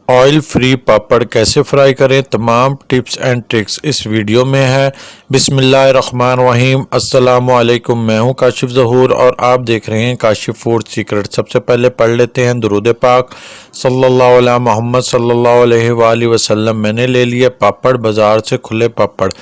Oil free पापड़ कैसे fry करें, तमाम टिप्स एंड ट्रिक्स इस वीडियो में है। बिस्मिल्लाहिर्रहमानिर्रहीम। अस्सलामु अलैकुम। मैं हूं काशिफ ज़हूर और आप देख रहे हैं काशिफ फूड सीक्रेट। सबसे पहले पढ़ लेते हैं दुरूद पाक सल्लल्लाहु अला मोहम्मद सल्लल्लाहु अलैहि वसल्लम। मैंने ले लिए पापड़ बाज़ार से, खुले पापड़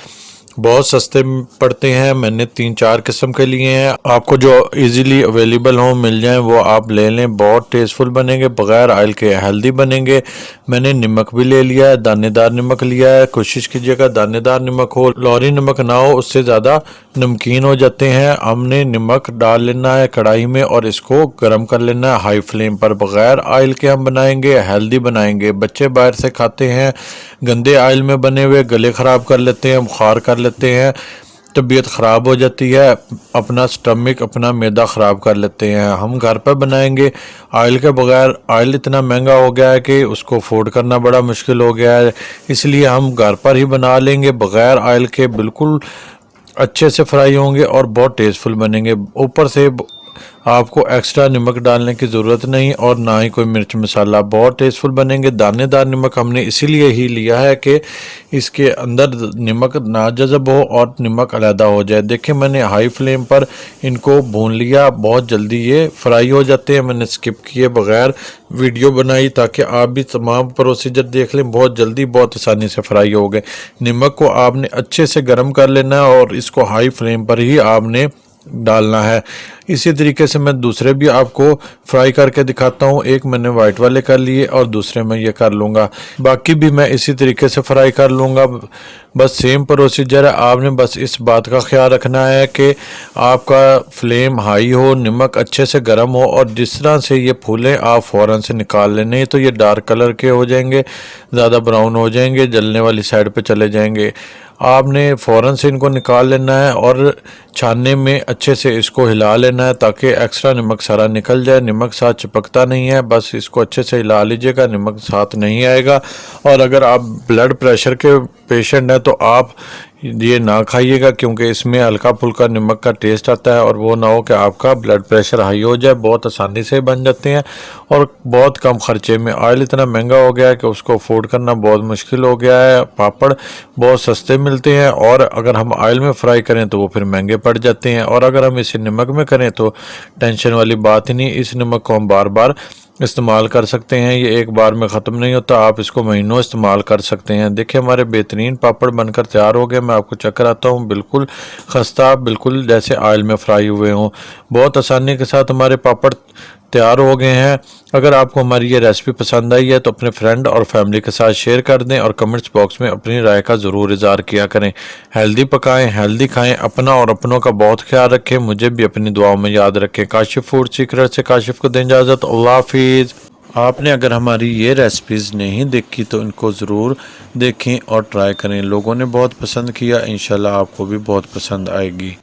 बहुत सस्ते पड़ते हैं। मैंने 3-4 किस्म के लिए हैं, आपको जो इजीली अवेलेबल हो मिल जाए वो आप ले लें। बहुत टेस्टफुल बनेंगे, बग़ैर ऑयल के हेल्दी बनेंगे। मैंने नमक भी ले लिया है, दानेदार नमक लिया है। कोशिश कीजिएगा दानेदार नमक हो, लौरी नमक ना हो, उससे ज़्यादा नमकीन हो जाते हैं। हमने नमक डाल लेना है कढ़ाई में और इसको गर्म कर लेना है हाई फ्लेम पर। बग़ैर ऑयल के हम बनाएंगे, हेल्दी बनाएंगे। बच्चे बाहर से खाते हैं, गंदे ऑयल में बने हुए, गले ख़राब कर लेते हैं, बुखार कर लेते हैं, तबीयत ख़राब हो जाती है, अपना स्टमक अपना मैदा ख़राब कर लेते हैं। हम घर पर बनाएंगे ऑयल के बगैर। ऑयल इतना महंगा हो गया है कि उसको अफोर्ड करना बड़ा मुश्किल हो गया है, इसलिए हम घर पर ही बना लेंगे बगैर ऑयल के। बिल्कुल अच्छे से फ्राई होंगे और बहुत टेस्टफुल बनेंगे। ऊपर से आपको एक्स्ट्रा नमक डालने की ज़रूरत नहीं और ना ही कोई मिर्च मसाला। बहुत टेस्टफुल बनेंगे। दानेदार नमक हमने इसीलिए ही लिया है कि इसके अंदर नमक ना जज़ब हो और नमक अलहदा हो जाए। देखिए मैंने हाई फ्लेम पर इनको भून लिया, बहुत जल्दी ये फ्राई हो जाते हैं। मैंने स्किप किए बगैर वीडियो बनाई ताकि आप भी तमाम प्रोसीजर देख लें। बहुत जल्दी बहुत आसानी से फ्राई हो गए। नमक को आपने अच्छे से गर्म कर लेना है और इसको हाई फ्लेम पर ही आपने डालना है। इसी तरीके से मैं दूसरे भी आपको फ्राई करके दिखाता हूँ। एक मैंने वाइट वाले कर लिए और दूसरे में ये कर लूँगा, बाकी भी मैं इसी तरीके से फ्राई कर लूँगा। बस सेम प्रोसीजर है। आपने बस इस बात का ख्याल रखना है कि आपका फ्लेम हाई हो, नमक अच्छे से गर्म हो और जिस तरह से ये फूलें आप फ़ौरन से निकाल लें, नहीं तो ये डार्क कलर के हो जाएंगे, ज़्यादा ब्राउन हो जाएंगे, जलने वाली साइड पे चले जाएंगे। आपने फ़ौरन से इनको निकाल लेना है और छानने में अच्छे से इसको हिला लेना है ताकि एक्स्ट्रा नमक सारा निकल जाए। नमक साथ चिपकता नहीं है, बस इसको अच्छे से हिला लीजिएगा, नमक साथ नहीं आएगा। और अगर आप ब्लड प्रेशर के पेशेंट हैं तो आप ये ना खाइएगा, क्योंकि इसमें हल्का फुल्का नमक का टेस्ट आता है और वो ना हो कि आपका ब्लड प्रेशर हाई हो जाए। बहुत आसानी से बन जाते हैं और बहुत कम खर्चे में। ऑयल इतना महंगा हो गया है कि उसको अफोर्ड करना बहुत मुश्किल हो गया है। पापड़ बहुत सस्ते मिलते हैं और अगर हम ऑयल में फ्राई करें तो वो फिर महंगे पड़ जाते हैं, और अगर हम इसे नमक में करें तो टेंशन वाली बात ही नहीं। इस नमक को हम बार बार इस्तेमाल कर सकते हैं, ये एक बार में ख़त्म नहीं होता, आप इसको महीनों इस्तेमाल कर सकते हैं। देखिए हमारे बेहतरीन पापड़ बनकर तैयार हो गए। मैं आपको चेक कराता हूँ, बिल्कुल खस्ता, बिल्कुल जैसे ऑयल में फ्राई हुए हों। बहुत आसानी के साथ हमारे पापड़ तैयार हो गए हैं। अगर आपको हमारी ये रेसिपी पसंद आई है तो अपने फ्रेंड और फैमिली के साथ शेयर कर दें और कमेंट्स बॉक्स में अपनी राय का ज़रूर इज़हार किया करें। हेल्दी पकाएं, हेल्दी खाएं, अपना और अपनों का बहुत ख्याल रखें। मुझे भी अपनी दुआओं में याद रखें। काशिफ फूड सीक्रेट से काशिफ को दें इजाज़त। अल्लाह हाफिज़। आपने अगर हमारी ये रेसिपीज़ नहीं देखी तो इनको ज़रूर देखें और ट्राई करें। लोगों ने बहुत पसंद किया, इंशाल्लाह आपको भी बहुत पसंद आएगी।